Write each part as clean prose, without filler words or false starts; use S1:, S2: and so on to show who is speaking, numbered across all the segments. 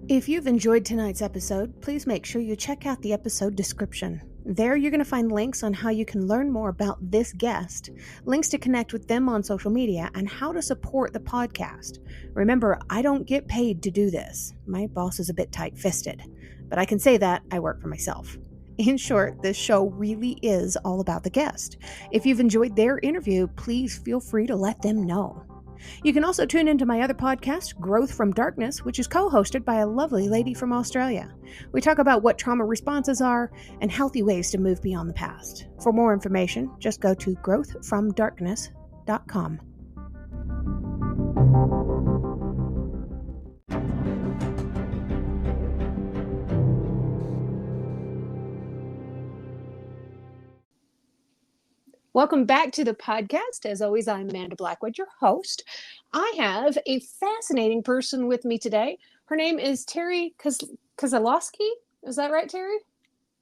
S1: If you've enjoyed tonight's episode, please make sure you check out the episode description. There you're going to find links on how you can learn more about this guest, links to connect with them on social media, and how to support the podcast. Remember, I don't get paid to do this. My boss is a bit tight-fisted, but I can say that I work for myself. In short, this show really is all about the guest. If you've enjoyed their interview, please feel free to let them know. You can also tune into my other podcast, Growth from Darkness, which is co-hosted by a lovely lady from Australia. We talk about what trauma responses are and healthy ways to move beyond the past. For more information, just go to growthfromdarkness.com. Welcome back to the podcast. As always, I'm Amanda Blackwood, your host. I have a fascinating person with me today. Her name is Terri Kozlowski. Is that right, Terri?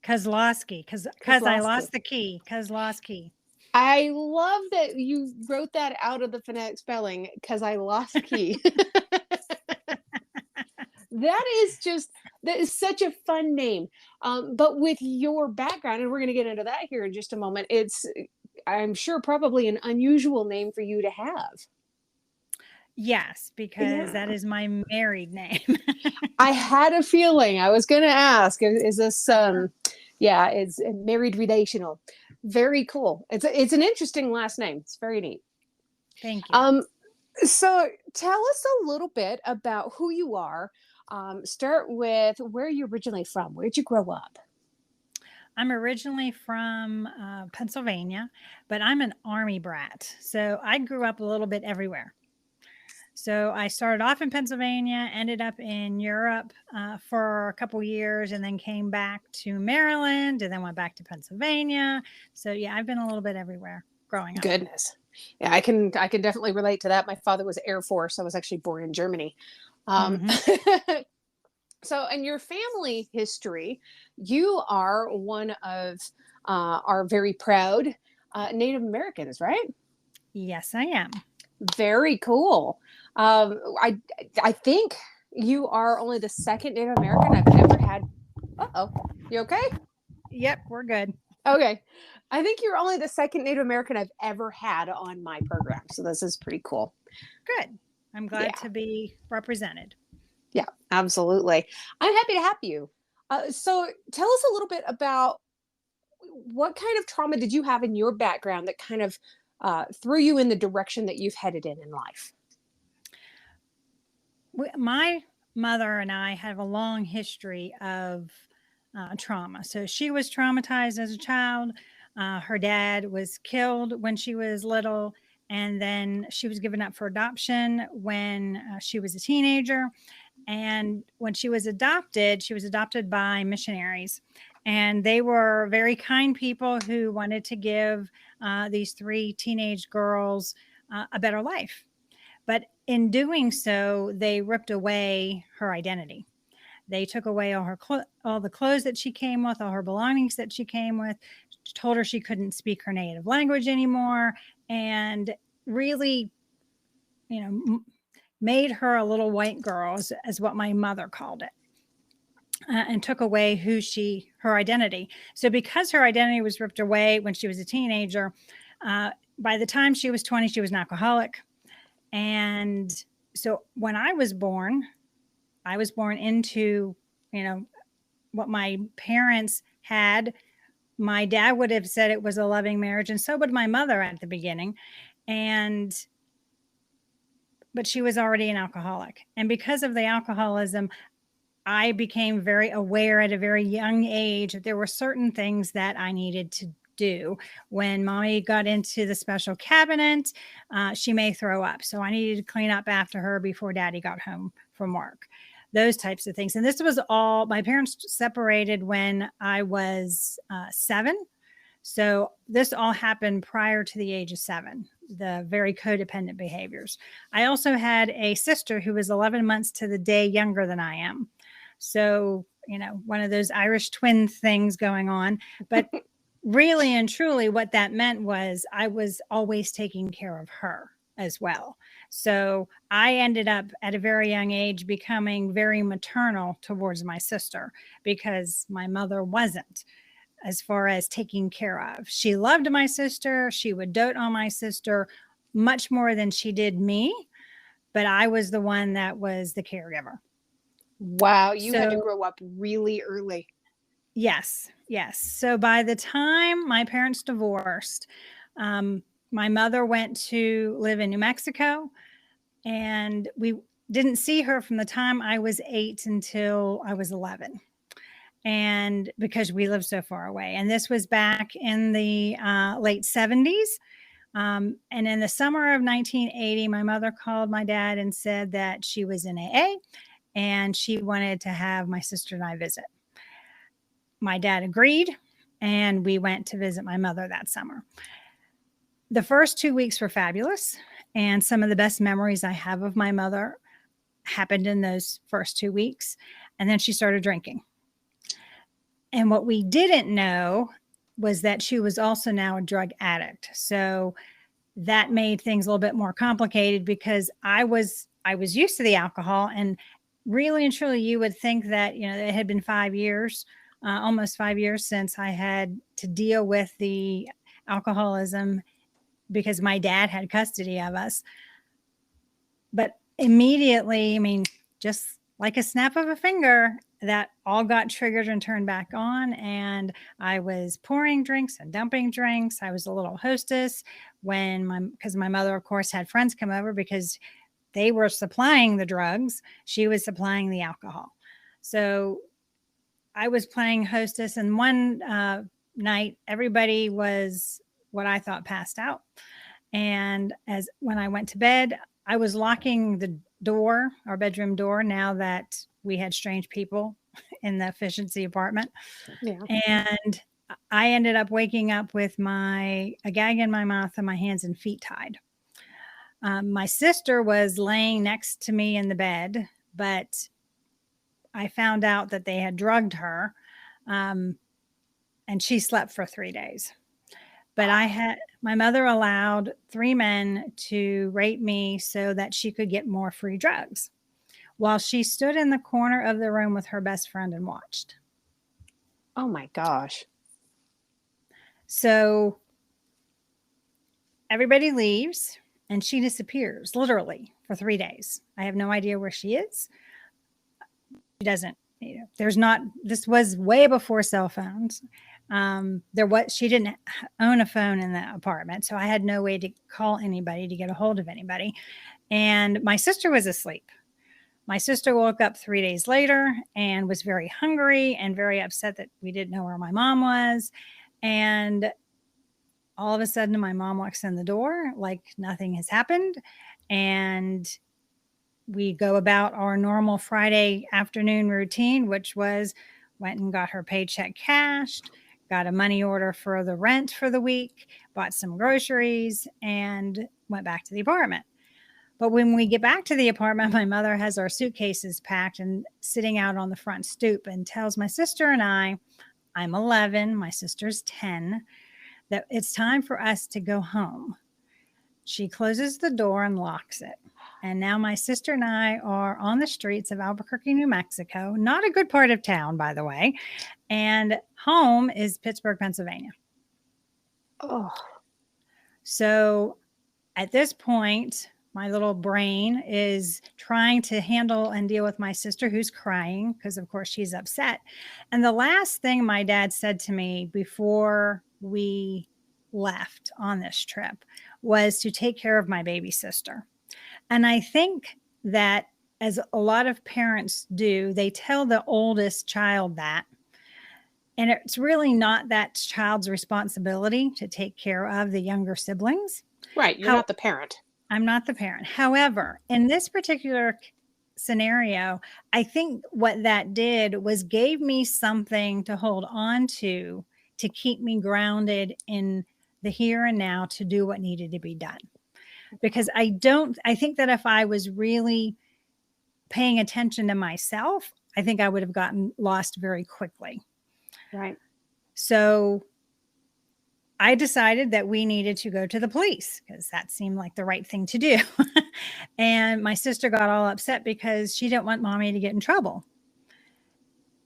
S2: Kozlowski, because I lost the key. Kozlowski.
S1: I love that you wrote that out of the phonetic spelling, because I lost key. That is such a fun name. But with your background, and we're going to get into that here in just a moment, it's, I'm sure, probably an unusual name for you to have.
S2: Yes, because that is my married name.
S1: I had a feeling. I was going to ask, is this, it's married relational. Very cool. It's an interesting last name. It's very neat.
S2: Thank you.
S1: So tell us a little bit about who you are. Start with where you're originally from. Where'd you grow up?
S2: I'm originally from Pennsylvania, but I'm an Army brat. So I grew up a little bit everywhere. So I started off in Pennsylvania, ended up in Europe for a couple years, and then came back to Maryland, and then went back to Pennsylvania. So yeah, I've been a little bit everywhere growing up.
S1: Goodness. Yeah, I can definitely relate to that. My father was Air Force. I was actually born in Germany. So in your family history, you are one of our very proud Native Americans, right?
S2: Yes, I am.
S1: Very cool. I think you are only the second Native American I've ever had. Uh-oh. You okay?
S2: Yep, we're good.
S1: Okay. I think you're only the second Native American I've ever had on my program. So this is pretty cool.
S2: Good. I'm glad to be represented.
S1: Yeah, absolutely. I'm happy to have you. So tell us a little bit about what kind of trauma did you have in your background that kind of threw you in the direction that you've headed in life?
S2: My mother and I have a long history of trauma. So she was traumatized as a child. Her dad was killed when she was little, and then she was given up for adoption when she was a teenager. And when she was adopted by missionaries. And they were very kind people who wanted to give these three teenage girls a better life. But in doing so, they ripped away her identity. They took away all the clothes that she came with, all her belongings that she came with, told her she couldn't speak her native language anymore, and really, made her a little white girl, as what my mother called it, and took away her identity. So because her identity was ripped away when she was a teenager, by the time she was 20, she was an alcoholic. And so when I was born into, what my parents had. My dad would have said it was a loving marriage, and so would my mother at the beginning. But she was already an alcoholic. And because of the alcoholism, I became very aware at a very young age that there were certain things that I needed to do. When mommy got into the special cabinet, she may throw up. So I needed to clean up after her before daddy got home from work. Those types of things. And this was all, my parents separated when I was 7. So this all happened prior to the age of 7, the very codependent behaviors. I also had a sister who was 11 months to the day younger than I am. So, one of those Irish twin things going on. But really and truly what that meant was I was always taking care of her as well. So I ended up at a very young age becoming very maternal towards my sister because my mother wasn't, as far as taking care of. She loved my sister. She would dote on my sister much more than she did me, but I was the one that was the caregiver.
S1: Wow, you had to
S2: So
S1: grow up really early.
S2: yes, yes. So by the time my parents divorced, my mother went to live in New Mexico, and we didn't see her from the time I was 8 until I was 11. And because we lived so far away, and this was back in the late 70s. And in the summer of 1980, my mother called my dad and said that she was in AA and she wanted to have my sister and I visit. My dad agreed, and we went to visit my mother that summer. The first 2 weeks were fabulous, and some of the best memories I have of my mother happened in those first 2 weeks. And then she started drinking. And what we didn't know was that she was also now a drug addict. So that made things a little bit more complicated because I was used to the alcohol, and really and truly you would think that, it had been 5 years, almost 5 years since I had to deal with the alcoholism because my dad had custody of us. But immediately, I mean, just like a snap of a finger, that all got triggered and turned back on. And I was pouring drinks and dumping drinks. I was a little hostess because my mother, of course, had friends come over because they were supplying the drugs. She was supplying the alcohol. So I was playing hostess. And one night, everybody was what I thought passed out. And when I went to bed, I was locking the door, our bedroom door, now that we had strange people in the efficiency apartment.
S1: Yeah.
S2: And I ended up waking up with a gag in my mouth and my hands and feet tied. My sister was laying next to me in the bed, but I found out that they had drugged her, and she slept for 3 days. But my mother allowed 3 men to rape me so that she could get more free drugs while she stood in the corner of the room with her best friend and watched.
S1: Oh my gosh.
S2: So everybody leaves and she disappears literally for 3 days. I have no idea where she is. She doesn't, this was way before cell phones. She didn't own a phone in the apartment, so I had no way to call anybody to get a hold of anybody. And my sister was asleep. My sister woke up 3 days later and was very hungry and very upset that we didn't know where my mom was. And all of a sudden, my mom walks in the door like nothing has happened. And we go about our normal Friday afternoon routine, which was went and got her paycheck cashed, got a money order for the rent for the week, bought some groceries, and went back to the apartment. But when we get back to the apartment, my mother has our suitcases packed and sitting out on the front stoop and tells my sister and I'm 11, my sister's 10, that it's time for us to go home. She closes the door and locks it. And now my sister and I are on the streets of Albuquerque, New Mexico, not a good part of town, by the way. And home is Pittsburgh, Pennsylvania.
S1: Oh.
S2: So at this point, my little brain is trying to handle and deal with my sister who's crying because, of course, she's upset. And the last thing my dad said to me before we left on this trip was to take care of my baby sister. And I think that, as a lot of parents do, they tell the oldest child that. And it's really not that child's responsibility to take care of the younger siblings.
S1: Right. You're not the parent.
S2: I'm not the parent. However, in this particular scenario, I think what that did was gave me something to hold on to keep me grounded in the here and now to do what needed to be done. Because I think that if I was really paying attention to myself, I think I would have gotten lost very quickly.
S1: Right.
S2: So I decided that we needed to go to the police because that seemed like the right thing to do. And my sister got all upset because she didn't want mommy to get in trouble.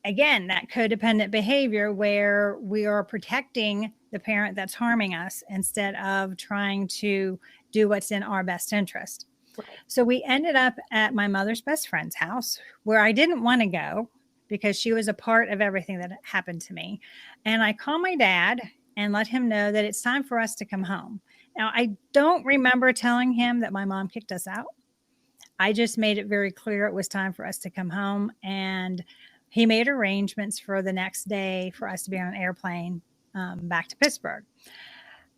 S2: Again, that codependent behavior where we are protecting the parent that's harming us instead of trying to do what's in our best interest.
S1: Right.
S2: So we ended up at my mother's best friend's house where I didn't want to go because she was a part of everything that happened to me. And I called my dad and let him know that it's time for us to come home. Now, I don't remember telling him that my mom kicked us out. I just made it very clear it was time for us to come home. And he made arrangements for the next day for us to be on an airplane back to Pittsburgh.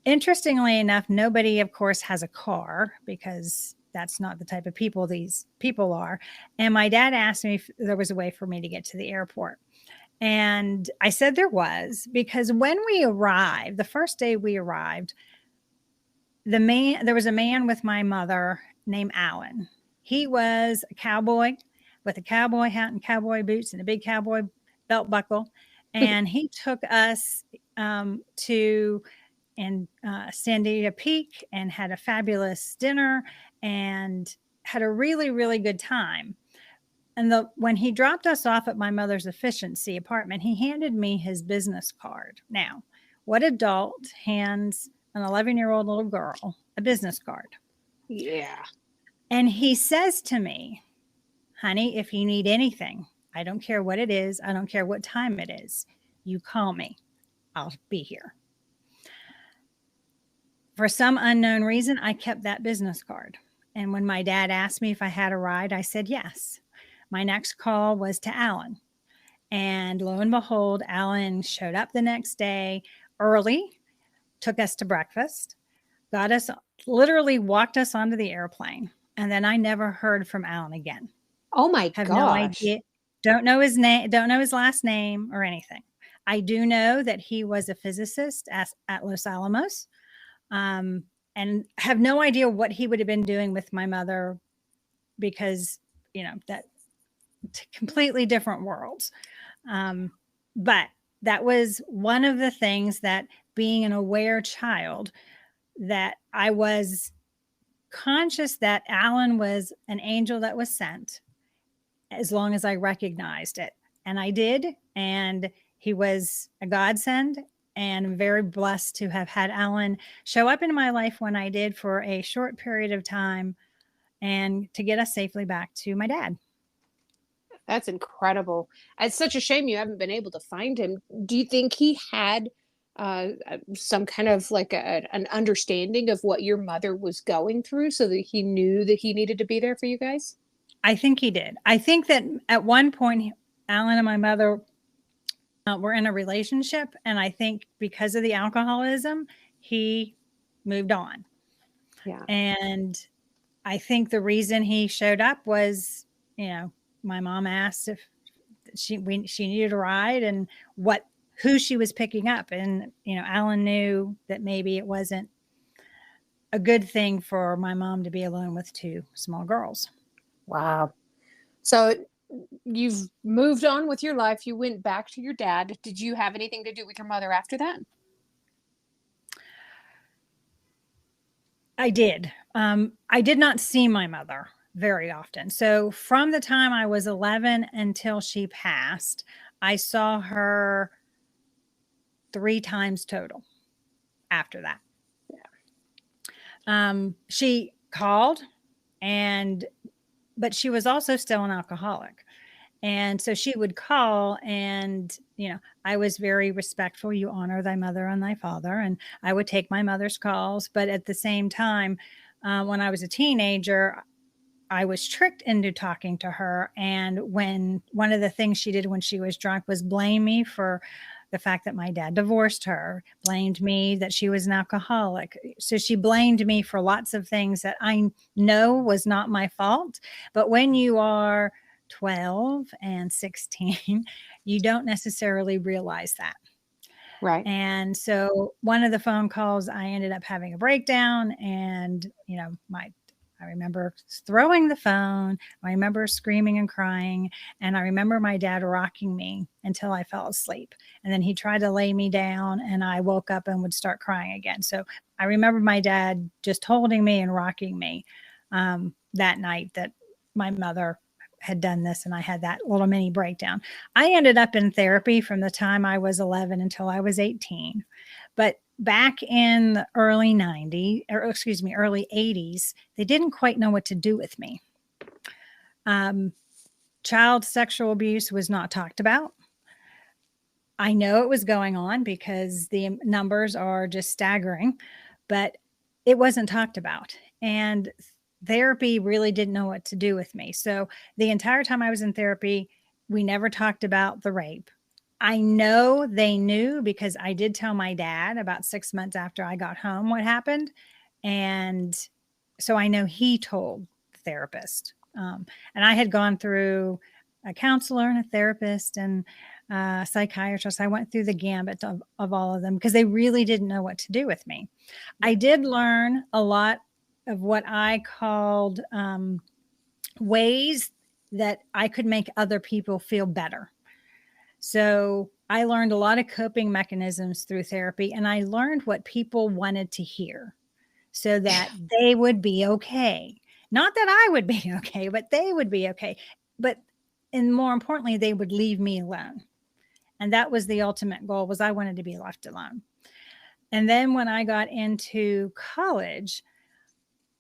S2: Interestingly enough, nobody, of course, has a car because that's not the type of people these people are. And my dad asked me if there was a way for me to get to the airport. And I said there was, because when we arrived, the first day we arrived, there was a man with my mother named Alan. He was a cowboy with a cowboy hat and cowboy boots and a big cowboy belt buckle. And he took us to San Diego Peak and had a fabulous dinner and had a really, really good time. And when he dropped us off at my mother's efficiency apartment, he handed me his business card. Now, what adult hands an 11-year-old little girl a business card?
S1: Yeah.
S2: And he says to me, honey, if you need anything, I don't care what it is. I don't care what time it is. You call me. I'll be here. For some unknown reason, I kept that business card. And when my dad asked me if I had a ride, I said yes. My next call was to Alan. And lo and behold, Alan showed up the next day early, took us to breakfast, got us, literally walked us onto the airplane. And then I never heard from Alan again.
S1: Oh my
S2: Have
S1: gosh.
S2: no idea. Don't know his name, don't know his last name or anything. I do know that he was a physicist at Los Alamos, and have no idea what he would have been doing with my mother because, that completely different worlds. But that was one of the things that, being an aware child, that I was conscious that Alan was an angel that was sent as long as I recognized it. And I did. And he was a godsend. And I'm very blessed to have had Alan show up in my life when I did for a short period of time and to get us safely back to my dad.
S1: That's incredible. It's such a shame you haven't been able to find him. Do you think he had some kind of like an understanding of what your mother was going through so that he knew that he needed to be there for you guys?
S2: I think he did. I think that at one point, Alan and my mother were in a relationship. And I think because of the alcoholism, he moved on.
S1: Yeah.
S2: And I think the reason he showed up was, my mom asked if she needed a ride and who she was picking up. And, Alan knew that maybe it wasn't a good thing for my mom to be alone with two small girls.
S1: Wow. So you've moved on with your life. You went back to your dad. Did you have anything to do with your mother after that?
S2: I did. I did not see my mother very often. So from the time I was 11 until she passed, I saw her 3 times total after that. Yeah. She called but she was also still an alcoholic. And so she would call and, I was very respectful. You honor thy mother and thy father. And I would take my mother's calls. But at the same time, when I was a teenager, I was tricked into talking to her. And when one of the things she did when she was drunk was blame me for the fact that my dad divorced her, blamed me that she was an alcoholic. So she blamed me for lots of things that I know was not my fault. But when you are 12 and 16, you don't necessarily realize that.
S1: Right.
S2: And so one of the phone calls, I ended up having a breakdown and, I remember throwing the phone. I remember screaming and crying. And I remember my dad rocking me until I fell asleep. And then he tried to lay me down and I woke up and would start crying again. So I remember my dad just holding me and rocking me that night that my mother had done this, and I had that little mini breakdown. I ended up in therapy from the time I was 11 until I was 18. But back in the early 90s, or excuse me, early 80s, they didn't quite know what to do with me. Child sexual abuse was not talked about. I know it was going on because the numbers are just staggering, but it wasn't talked about. And therapy really didn't know what to do with me. So the entire time I was in therapy, we never talked about the rape. I know they knew because I did tell my dad about 6 months after I got home what happened. And so I know he told the therapist. And I had gone through a counselor and a therapist and a psychiatrist. I went through the gambit of all of them because they really didn't know what to do with me. I did learn a lot of what I called ways that I could make other people feel better. So I learned a lot of coping mechanisms through therapy, and I learned what people wanted to hear so that they would be okay. Not that I would be okay, but they would be okay. But, and more importantly, they would leave me alone. And that was the ultimate goal, was I wanted to be left alone. And then when I got into college,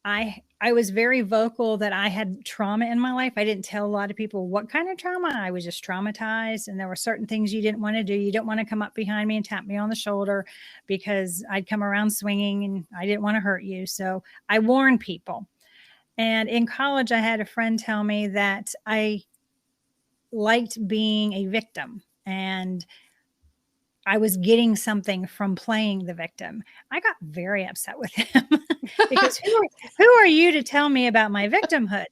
S2: I was very vocal that I had trauma in my life. I didn't tell a lot of people what kind of trauma. I was just traumatized. And there were certain things you didn't want to do. You don't want to come up behind me and tap me on the shoulder because I'd come around swinging and I didn't want to hurt you. So I warned people. And in college, I had a friend tell me that I liked being a victim and I was getting something from playing the victim. I got very upset with him because who are you to tell me about my victimhood?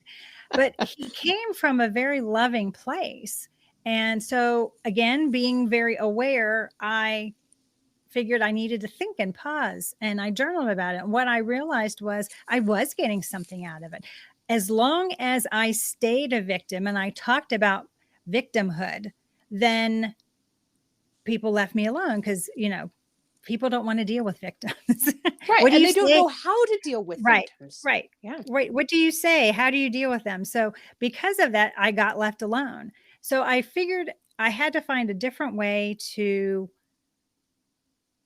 S2: But he came from a very loving place. And so again, being very aware, I figured I needed to think and pause, and I journaled about it. And what I realized was I was getting something out of it. As long as I stayed a victim and I talked about victimhood, then people left me alone because, people don't want to deal with victims.
S3: Right.
S2: What do
S3: and
S2: you
S3: they don't
S2: say?
S3: know how to deal with victims.
S2: Right.
S3: Yeah.
S2: Right. What do you say? How do you deal with them? So because of that, I got left alone. So I figured I had to find a different way to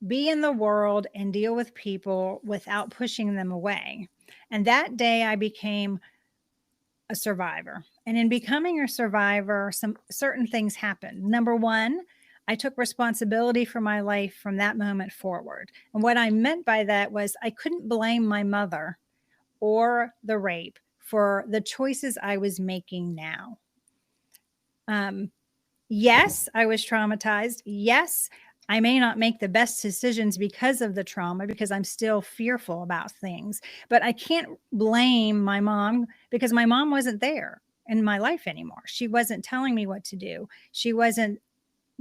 S2: be in the world and deal with people without pushing them away. And that day I became a survivor. And in becoming a survivor, some certain things happened. Number one, I took responsibility for my life from that moment forward. And what I meant by that was I couldn't blame my mother or the rape for the choices I was making now. Yes, I was traumatized. Yes, I may not make the best decisions because of the trauma, because I'm still fearful about things, but I can't blame my mom because my mom wasn't there in my life anymore. She wasn't telling me what to do. She wasn't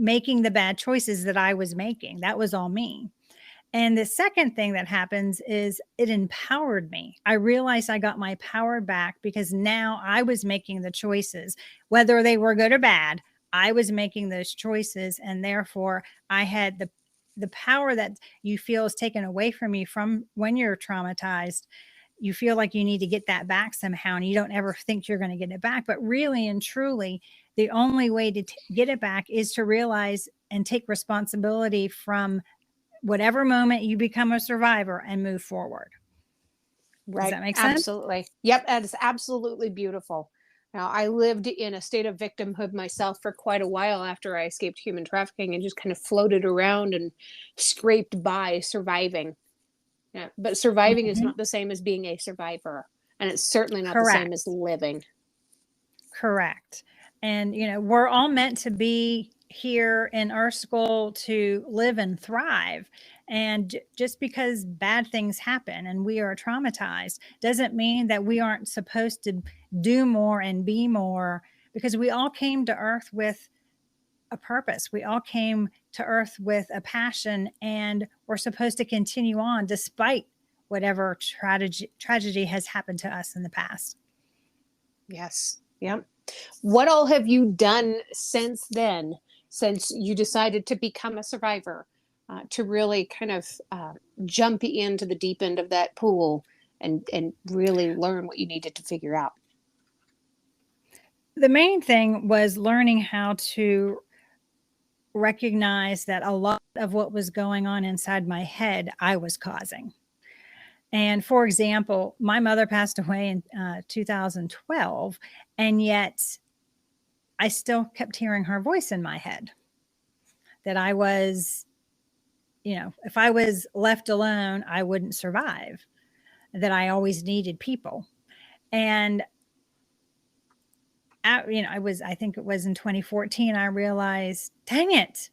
S2: making the bad choices that I was making. That was all me. And the second thing that happens is it empowered me. I realized I got my power back because now I was making the choices, whether they were good or bad. I was making those choices, and therefore I had the power that you feel is taken away from you from when you're traumatized. You feel like you need to get that back somehow, and you don't ever think you're going to get it back. But really and truly, the only way to get it back is to realize and take responsibility from whatever moment you become a survivor and move forward.
S3: Right.
S2: Does that make sense?
S3: Absolutely. Yep. That is absolutely beautiful. Now, I lived in a state of victimhood myself for quite a while after I escaped human trafficking and just kind of floated around and scraped by surviving. Yeah. But surviving is not the same as being a survivor. And it's certainly not the same as living.
S2: Correct. And, we're all meant to be here in Earth School to live and thrive. And just because bad things happen and we are traumatized doesn't mean that we aren't supposed to do more and be more, because we all came to Earth with a purpose. We all came to Earth with a passion, and we're supposed to continue on despite whatever tragedy has happened to us in the past.
S3: Yes. Yep. What all have you done since then, since you decided to become a survivor, to really kind of jump into the deep end of that pool and really learn what you needed to figure out?
S2: The main thing was learning how to recognize that a lot of what was going on inside my head, I was causing. And for example, my mother passed away in 2012, and yet I still kept hearing her voice in my head, that I was, if I was left alone, I wouldn't survive, that I always needed people. And I think it was in 2014, I realized, dang it,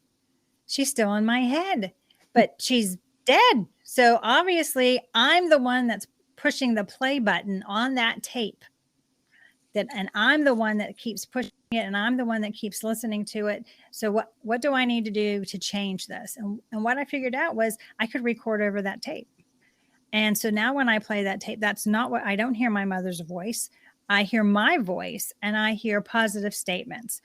S2: she's still in my head, but she's dead. So obviously I'm the one that's pushing the play button on that tape, and I'm the one that keeps pushing it, and I'm the one that keeps listening to it. So what do I need to do to change this? And what I figured out was I could record over that tape. And so now when I play that tape, that's not what I don't hear my mother's voice. I hear my voice, and I hear positive statements.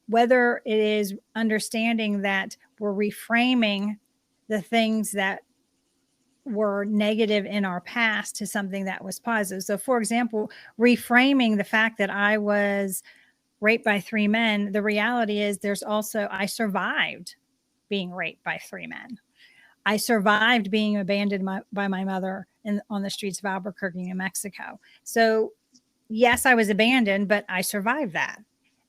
S2: Whether it is understanding that we're reframing the things that were negative in our past to something that was positive. So, for example, reframing the fact that I was raped by 3 men, the reality is I survived being raped by 3 men. I survived being abandoned by my mother on the streets of Albuquerque, New Mexico. So, yes, I was abandoned, but I survived that.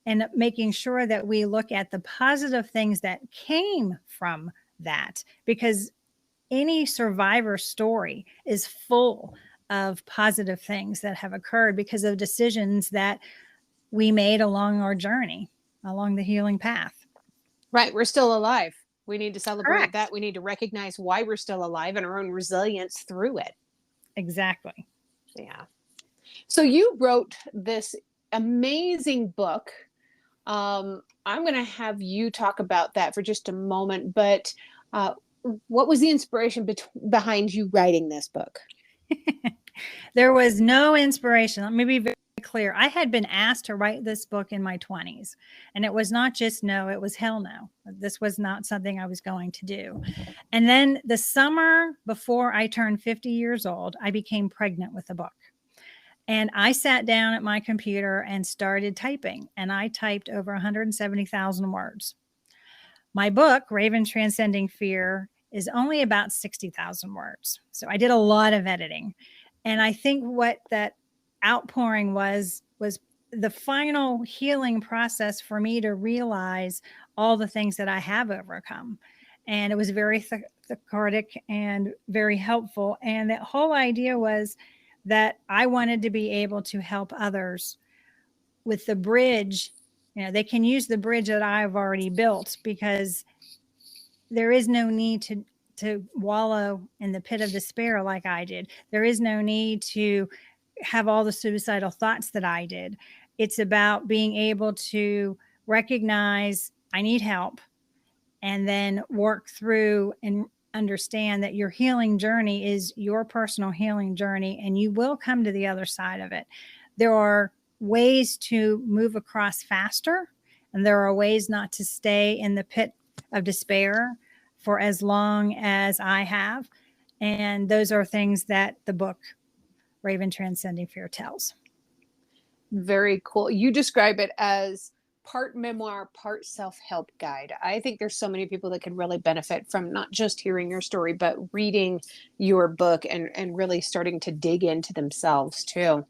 S2: And making sure that we look at the positive things that came from that, because any survivor story is full of positive things that have occurred because of decisions that we made along our journey, along the healing path.
S3: Right. We're still alive. We need to celebrate
S2: Correct.
S3: that. We need to recognize why we're still alive and our own resilience through it.
S2: Exactly.
S3: Yeah. So you wrote this amazing book. I'm going to have you talk about that for just a moment, but what was the inspiration behind you writing this book?
S2: There was no inspiration. Let me be very clear. I had been asked to write this book in my 20s, and it was not just no, it was hell no. This was not something I was going to do. And then the summer before I turned 50 years old, I became pregnant with a book. And I sat down at my computer and started typing, and I typed over 170,000 words. My book, Raven Transcending Fear, is only about 60,000 words. So I did a lot of editing. And I think what that outpouring was the final healing process for me to realize all the things that I have overcome. And it was very cathartic and very helpful. And the whole idea was that I wanted to be able to help others with the bridge. They can use the bridge that I've already built, because there is no need to wallow in the pit of despair like I did. There is no need to have all the suicidal thoughts that I did. It's about being able to recognize I need help, and then work through and understand that your healing journey is your personal healing journey, and you will come to the other side of it. There are ways to move across faster, and there are ways not to stay in the pit of despair for as long as I have. And those are things that the book Raven Transcending Fear tells.
S3: Very cool. You describe it as part memoir, part self-help guide. I think there's so many people that could really benefit from not just hearing your story, but reading your book and really starting to dig into themselves too.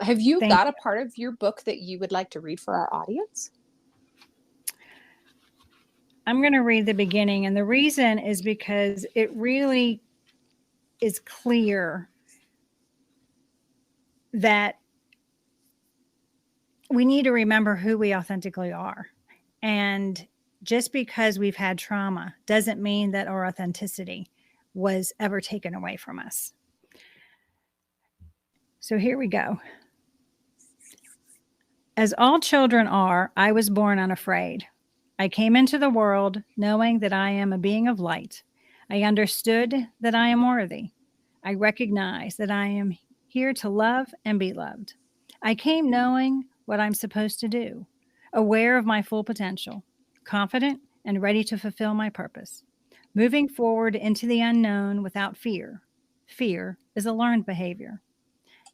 S3: Have you got a part of your book that you would like to read for our audience?
S2: I'm going to read the beginning, and the reason is because it really is clear that we need to remember who we authentically are. And just because we've had trauma doesn't mean that our authenticity was ever taken away from us. So here we go. As all children are, I was born unafraid. I came into the world knowing that I am a being of light. I understood that I am worthy. I recognize that I am here to love and be loved. I came knowing what I'm supposed to do, aware of my full potential, confident and ready to fulfill my purpose, moving forward into the unknown without fear. Fear is a learned behavior.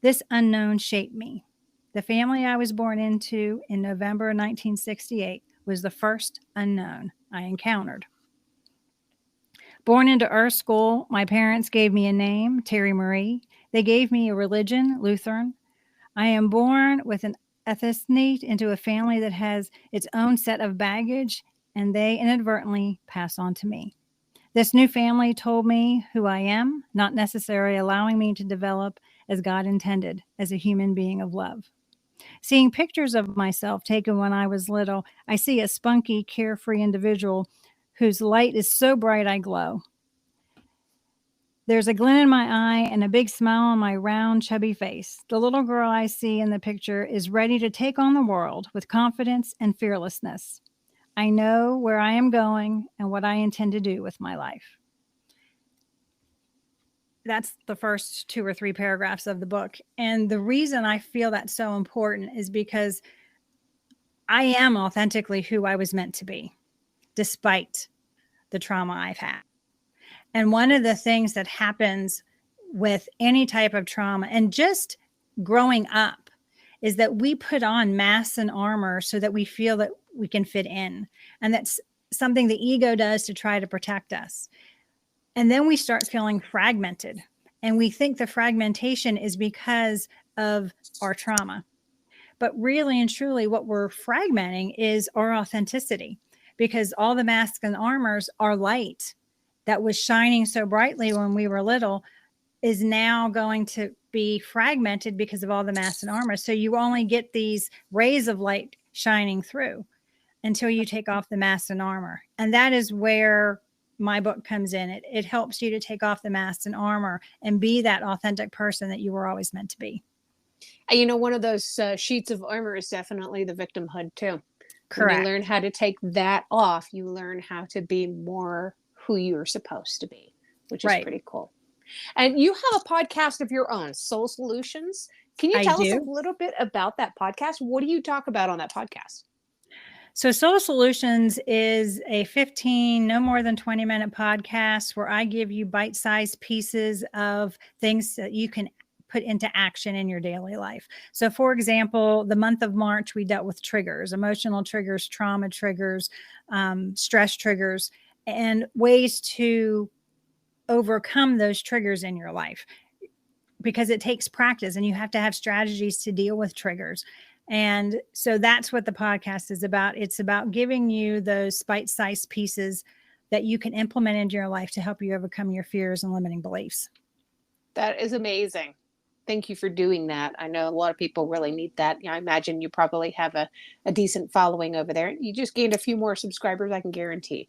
S2: This unknown shaped me. The family I was born into in November 1968 was the first unknown I encountered. Born into Earth School, my parents gave me a name, Terri Marie. They gave me a religion, Lutheran. I am born with an ethnicity into a family that has its own set of baggage, and they inadvertently pass on to me. This new family told me who I am, not necessarily allowing me to develop as God intended, as a human being of love. Seeing pictures of myself taken when I was little, I see a spunky, carefree individual whose light is so bright I glow. There's a glint in my eye and a big smile on my round, chubby face. The little girl I see in the picture is ready to take on the world with confidence and fearlessness. I know where I am going and what I intend to do with my life. That's the first 2 or 3 paragraphs of the book. And the reason I feel that's so important is because I am authentically who I was meant to be, despite the trauma I've had. And one of the things that happens with any type of trauma and just growing up is that we put on masks and armor so that we feel that we can fit in. And that's something the ego does to try to protect us. And then we start feeling fragmented. And we think the fragmentation is because of our trauma. But really and truly, what we're fragmenting is our authenticity, because all the masks and armors are light that was shining so brightly when we were little is now going to be fragmented because of all the masks and armor. So you only get these rays of light shining through until you take off the masks and armor. And that is where my book comes in. It helps you to take off the masks and armor and be that authentic person that you were always meant to be.
S3: And you know, one of those sheets of armor is definitely the victimhood too.
S2: Correct.
S3: When you learn how to take that off, you learn how to be more who you're supposed to be, which is pretty cool. And you have a podcast of your own, Soul Solutions. Can you tell us a little bit about that podcast? What do you talk about on that podcast?
S2: So Soul Solutions is a 15, no more than 20-minute podcast where I give you bite-sized pieces of things that you can put into action in your daily life. So for example, the month of March, we dealt with triggers, emotional triggers, trauma triggers, stress triggers, and ways to overcome those triggers in your life, because it takes practice and you have to have strategies to deal with triggers. And so that's what the podcast is about. It's about giving you those bite-sized pieces that you can implement into your life to help you overcome your fears and limiting beliefs.
S3: That is amazing. Thank you for doing that. I know a lot of people really need that. I imagine you probably have a decent following over there. You just gained a few more subscribers, I can guarantee.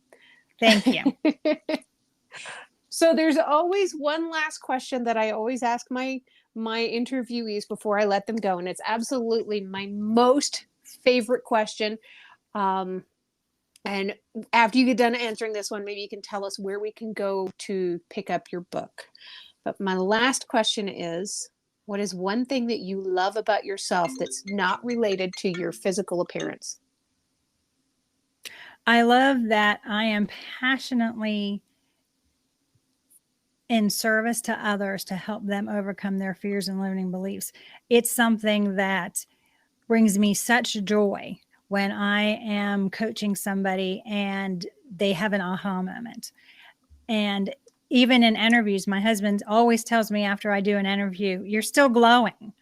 S2: Thank you.
S3: So there's always one last question that I always ask my interviewees before I let them go. And it's absolutely my most favorite question. And after you get done answering this one, maybe you can tell us where we can go to pick up your book. But my last question is, what is one thing that you love about yourself that's not related to your physical appearance?
S2: I love that I am passionately in service to others to help them overcome their fears and limiting beliefs. It's something that brings me such joy when I am coaching somebody and they have an aha moment. And even in interviews, my husband always tells me after I do an interview, you're still glowing,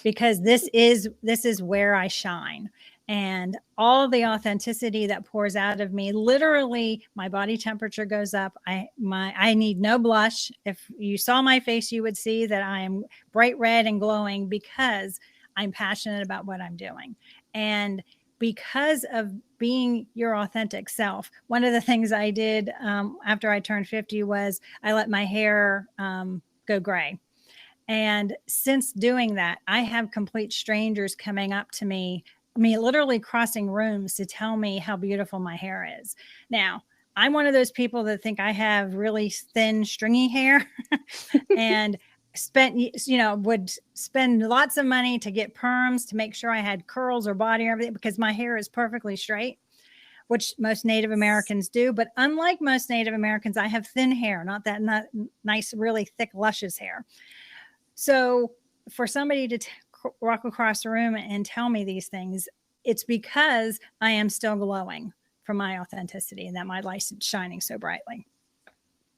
S2: because this is where I shine. And all the authenticity that pours out of me, literally my body temperature goes up. I need no blush. If you saw my face, you would see that I am bright red and glowing because I'm passionate about what I'm doing. And because of being your authentic self, one of the things I did after I turned 50 was I let my hair go gray. And since doing that, I have complete strangers coming up to me, literally crossing rooms to tell me how beautiful my hair is. Now, I'm one of those people that think I have really thin, stringy hair. And would spend lots of money to get perms to make sure I had curls or body or everything, because my hair is perfectly straight, which most Native Americans do. But unlike most Native Americans, I have thin hair, not nice, really thick, luscious hair. So for somebody to walk across the room and tell me these things, it's because I am still glowing from my authenticity and that my light is shining so brightly.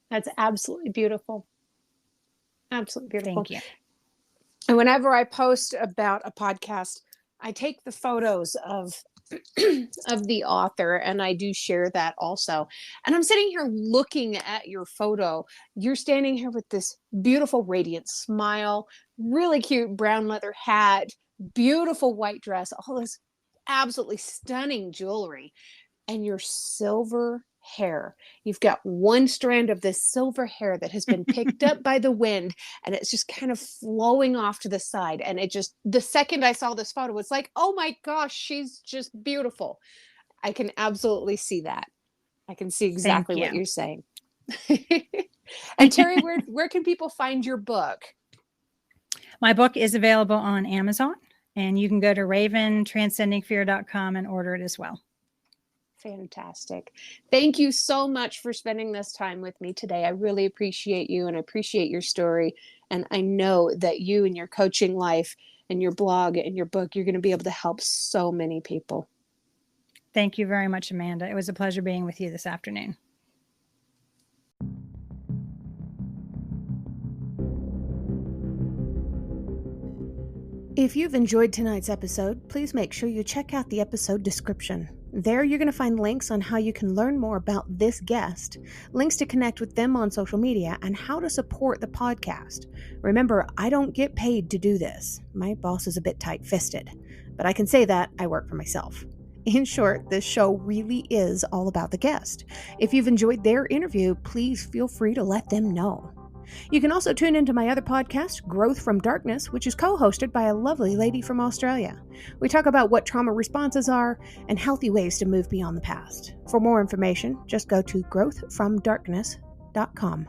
S3: That's absolutely beautiful. Absolutely beautiful.
S2: Thank you.
S3: And whenever I post about a podcast, I take the photos of the author, and I do share that also. And I'm sitting here looking at your photo. You're standing here with this beautiful, radiant smile, really cute brown leather hat, beautiful white dress, all this absolutely stunning jewelry, and your silver hair. You've got one strand of this silver hair that has been picked up by the wind, and it's just kind of flowing off to the side. And it just, the second I saw this photo, it's like, oh my gosh, she's just beautiful. I can absolutely see that. I can see exactly what you're saying. And Terri, where can people find your book?
S2: My book is available on Amazon, and you can go to raventranscendingfear.com and order it as well.
S3: Fantastic. Thank you so much for spending this time with me today. I really appreciate you, and I appreciate your story. And I know that you and your coaching life and your blog and your book, you're going to be able to help so many people.
S2: Thank you very much, Amanda. It was a pleasure being with you this afternoon.
S1: If you've enjoyed tonight's episode, please make sure you check out the episode description. There you're going to find links on how you can learn more about this guest, links to connect with them on social media, and how to support the podcast. Remember, I don't get paid to do this. My boss is a bit tight-fisted, but I can say that I work for myself. In short, this show really is all about the guest. If you've enjoyed their interview, please feel free to let them know. You can also tune into my other podcast, Growth from Darkness, which is co-hosted by a lovely lady from Australia. We talk about what trauma responses are and healthy ways to move beyond the past. For more information, just go to growthfromdarkness.com.